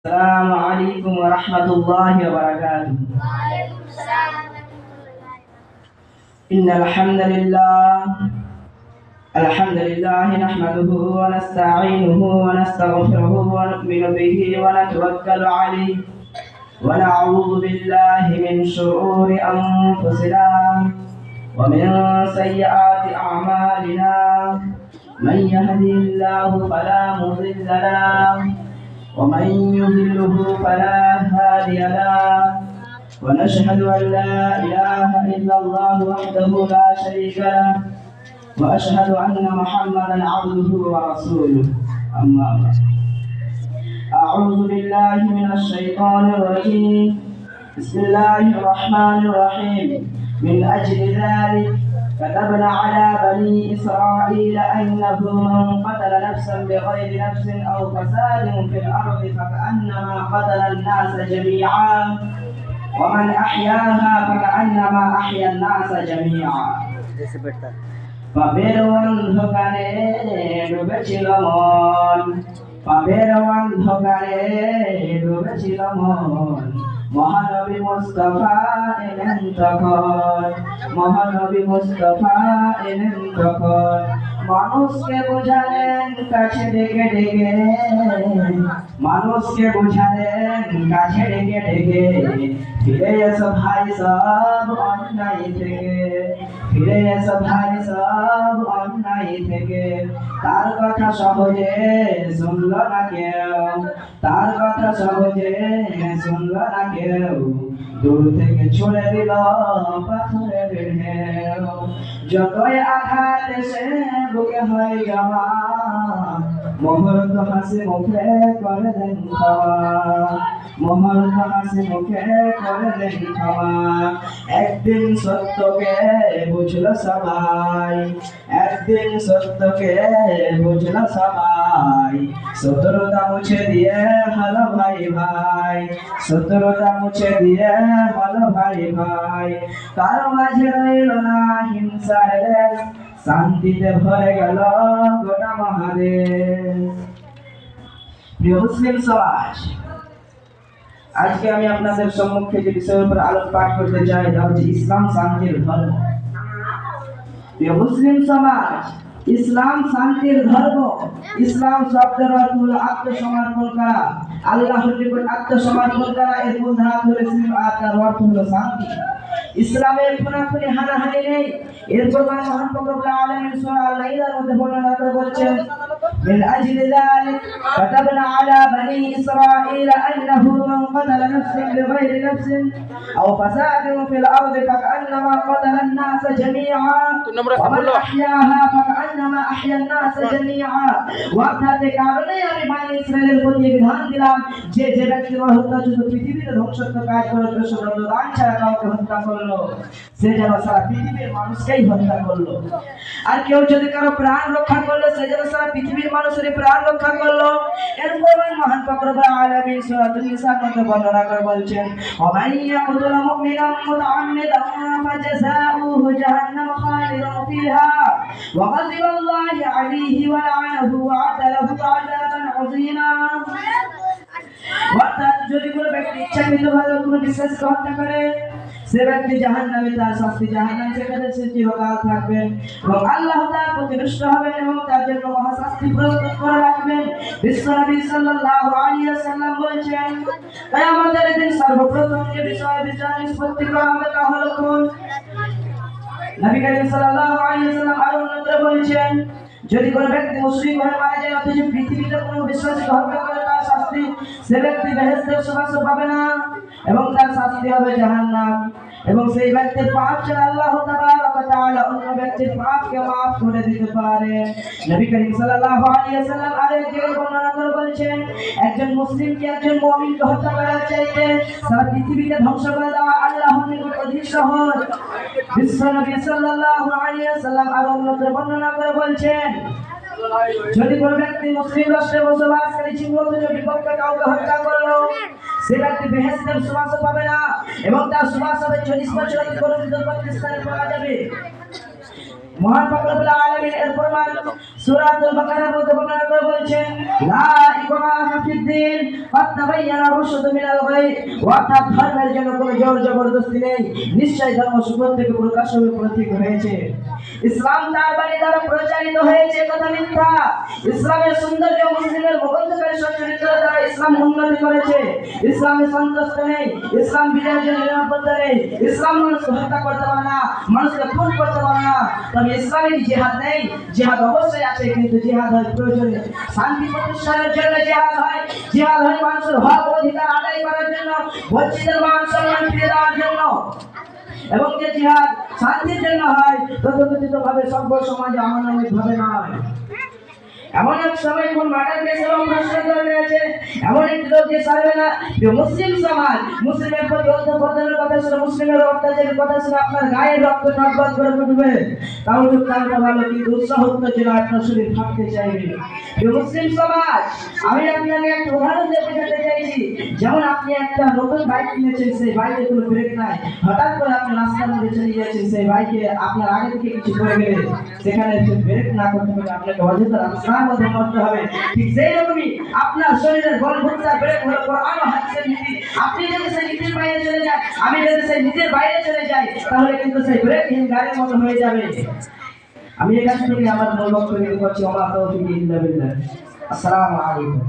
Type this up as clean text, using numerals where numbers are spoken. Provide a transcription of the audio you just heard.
السلام عليكم ورحمة الله وبركاته. إن الحمد لله نحمده ونستعينه ونستغفره ونؤمن به ونتوكل عليه ونعوذ بالله من شرور أنفسنا ومن سيئات أعمالنا. من يهدي الله فلا مضل له ومن يضلله فلا هادي له. ونشهد أن لا إله إلا الله وحده لا شريك له وأشهد أن محمدا عبده ورسوله. أما بعد، أعوذ بالله من الشيطان الرجيم. بسم الله الرحمن الرحيم. من أجل ذلك كتبنا على بني إسرائيل أنه من قتل نفسا بغير نفس أو فساد في الأرض فكأنما قتل الناس جميعا ومن أحياها فكأنما أحيا الناس جميعا. পাপের অন্ধকারে ডুবেছিল মন, পাপের অন্ধকারে ডুবেছিল মন। মহানবী মুস্তাফা এলেন তখন, মহানবী মুস্তাফা এলেন তখন। মানুষকে বোঝালেন কাছে ডেকে ডেকে, মানুষকে বোঝালেন কাছে ডেকে ডেকে। ফিরে এসো ভাই সব অন্যায় থেকে, ফিরে এসো ভাই সব অন্যায় থেকে। তার কথা সহজে শুনল না কেউ, তার কথা সহজে শুনল না কেউ। দূর থেকে ছুড়ে দিল পাথরের ঢেউ। যতই আঘাত এসে বুকে হয় জমা, মুহূর্ত হাসি মুখে করে দেন ক্ষমা, মুহূর্ত হাসি মুখে করে দেন ক্ষমা। একদিন সত্যকে বুঝল সবাই, একদিন সত্যকে বুঝল সবাই। শত্রুতা মুছে দিয়ে হলো ভাই ভাই, শত্রুতা মুছে দিয়ে হলো ভাই ভাই। কারো মাঝে রইল না হিংসার দেশ, শান্তিতে ভরে গেল গোটা মহাদেশ। প্রিয় মুসলিম সমাজ, আজকে আমি আপনাদের সম্মুখে যে বিষয়ের উপর আলোকপাত করতে চাই তা হচ্ছে ইসলাম শান্তির ধর্ম। প্রিয় মুসলিম সমাজ, ইসলাম শান্তির ধর্ম। ইসলাম শব্দের অর্থ হলো আত্মসমর্পণ করা, আল্লাহর নিকট আত্মসমর্পণ করা। এর মূল ধারা হলো ইসলাম আর তার অর্থ হলো শান্তি। ইসলামের খুনাখুনি হানাহানি নেই। এর প্রমাণ মহান রব্বুল আলামিন সূরা আল-মাইদার মধ্যে বর্ণনা করে বলছেন, من أجل ذلك كتبنا على بني إسرائيل أنه من قتل نفسا بغير نفس أو فساد في الأرض فكأنما قتل الناس جميعا ومن أحياها فكأنما أحيا الناس جميعا। অর্থাৎ কারণে আমি বনি ইসরাইলের প্রতি বিধান দিলাম যে যে ব্যক্তি হত্যা শুধু পৃথিবীতে ধ্বংসাত্মক কাজ করে শুধু দান ছাড়া কাউকে হত্যা করলো, সে যেন সারা পৃথিবীর মানুষকেই হত্যা করলো। আর কেউ যদি কারো প্রাণ রক্ষা করলো, সে যেন সারা পৃথিবীর মানুষের প্রাণ রক্ষা করলো। এর প্রমাণ মহান রব্বুল আলামিন সূরাতুন নিসার মধ্যে বর্ণনা করে বলছেন, ওয়ামান ইয়াকুতুল মুমিনান মুতাআম্মিদান ফাজাযাউহু জাহান্নাম খালিদান ফিহা ওয়া গাযিবাল্লাহু আলাইহি ওয়া লা'নাহু ওয়া আ'তা লাহু আযাবান আযীমা। অর্থাৎ যদি কোনো ব্যক্তি ইচ্ছাকৃতভাবে কোনো বিশ্বাসকে হত্যা করে, সে ব্যক্তি জাহান্নামে, তার শাস্তি জাহান্নাম, সেখানে সে চিরকাল থাকবে এবং আল্লাহ তার প্রতি রুষ্ট হবেন এবং তার জন্য মহাশাস্তি প্রস্তুত করে রাখবেন। বিশ্বনবী সাল্লাল্লাহু আলাইহি ওয়াসাল্লাম বলেছেন, কিয়ামতের দিন সর্বপ্রথম যে বিষয় বিচার নিষ্পত্তি করা হবে তা হলো খুন। নবী করিম সাল্লাল্লাহু আলাইহি ওয়াসাল্লাম আরো অন্যত্র বলেছেন, যদি কোনো ব্যক্তি মুশরিক হয়ে মারা যায় অথচ পৃথিবীতে কোনো বিশ্বাসীকে হত্যা করে, তার শাস্তি, সে ব্যক্তি বেহেশতের সুবাস পাবে না এবং তার শাস্তি হবে জাহান্নাম। এবং সেই ব্যক্তির পাপ ছাড়া আল্লাহ তাবারক ওয়া তাআলা অন্য ব্যক্তির পাপকে মাফ করে দিতে পারে। নবী করিম সাল্লাল্লাহু আলাইহি ওয়াসাল্লাম আরেক জায়গায় বর্ণনা করে বলেছেন, একজন মুসলিমকে একজন মুমিনকে হত্যা করার চাইতে সারা পৃথিবীকে ধ্বংস করে দেওয়া আল্লাহর নিকট অধিক সহজ। বিশ্বনবী সাল্লাল্লাহু আলাইহি ওয়াসাল্লাম আরো অন্যত্র বর্ণনা করে বলছেন, যদি কোনো ব্যক্তি মুসলিম রাষ্ট্রে বসবাসকারী চিহ্নিত বিপক্ষে কাউকে হত্যা করলো, সে ব্যক্তি বেহেশতের সুবাস পাবে না এবং তার সুবাস হবে 40 বছর পর্যন্ত পাকিস্তানে পাওয়া যাবে। মহান পাক রব্বুল আলামিন এর ফরমান সূরাতুল বাকারার মধ্যে বর্ণনা করে বলছেন লা ইকরাহা ফিদ্দিন ক্বাদ তাবায়্যানা রুশদু মিনাল গায়, অর্থাৎ ধর্মের জন্য কোনো জোর জবরদস্তি নেই, নিশ্চয়ই ধর্ম সুবল থেকে প্রকাশ হয়ে প্রতীক হয়েছে। ইসলাম তার বাণী দ্বারা প্রচারিত হয়েছে, কথা মিথ্যা। ইসলামের সৌন্দর্য মুসলিমের মগজকারী সচ্চরিত্র দ্বারা ইসলাম উন্নতি করেছে। ইসলামে সন্তুষ্ট নেই, ইসলাম বিজয়ের জন্য নিরাপত্তা নেই, ইসলাম মানুষকে হত্যা করতে পারে না, মানুষকে খুন করতে পারে না। তবে ইসলামিক জিহাদ নেই, জিহাদ অবশ্যই আছে, কিন্তু জিহাদ হয় প্রয়োজনে শান্তি প্রতিষ্ঠানের জন্য জিহাদ হয়, জিহাদ হয় মানুষের হক অধিকার আদায় করার জন্য, বঞ্চিতের মান সম্মান ফিরে দেওয়ার জন্য। এবং যে জিহাদ শান্তির জন্য হয় তথাকথিত ভাবে সভ্য সমাজে আমানবিক ভাবে নয়। এমন এক সময় কোন মার্ডার কেস এবং প্রশ্ন করে আছে, এমন একটি লোক যে সারবে না যে মুসলিম সমাজ মুসলিমের প্রতি অধ্যপতনের কথা শুনে, মুসলিমের অত্যাচারের কথা শুনে আপনার গায়ের রক্ত টকবক করে উঠবে। তাও কালটা ভালো, কিন্তু উৎসাহত্ব যেন আপনার শরীর থাকতে চাইবে। মুসলিম সমাজ, আমি আপনাকে একটা উদাহরণ দিয়ে বোঝাতে চাইছি। যেমন আপনি একটা নতুন বাইক কিনেছেন, সেই বাইকে কোনো ব্রেক নাই, হঠাৎ করে আপনি রাস্তার মধ্যে চলে যাচ্ছেন, সেই বাইকে আপনার আগে থেকে কিছু করে গেলে সেখানে ব্রেক না করতে পারে আপনাকে অযথা রাস্তার মধ্যে মরতে হবে। ঠিক সেই রকমই আপনার শরীরের বলভূতটা ব্রেক হলো কোরআন ও হাদিসের নীতি। আপনি যদি সেই নীতির বাইরে চলে যান, আমি যদি সেই নীতির বাইরে চলে যাই, তাহলে কিন্তু সেই ব্রেকহীন গাড়ির মতো হয়ে যাবে। আমি এখান থেকে আমার মূল বক্তব্য করছি। ওমা তৌফিক ইল্লা বিল্লাহ। আসসালামু আলাইকুম।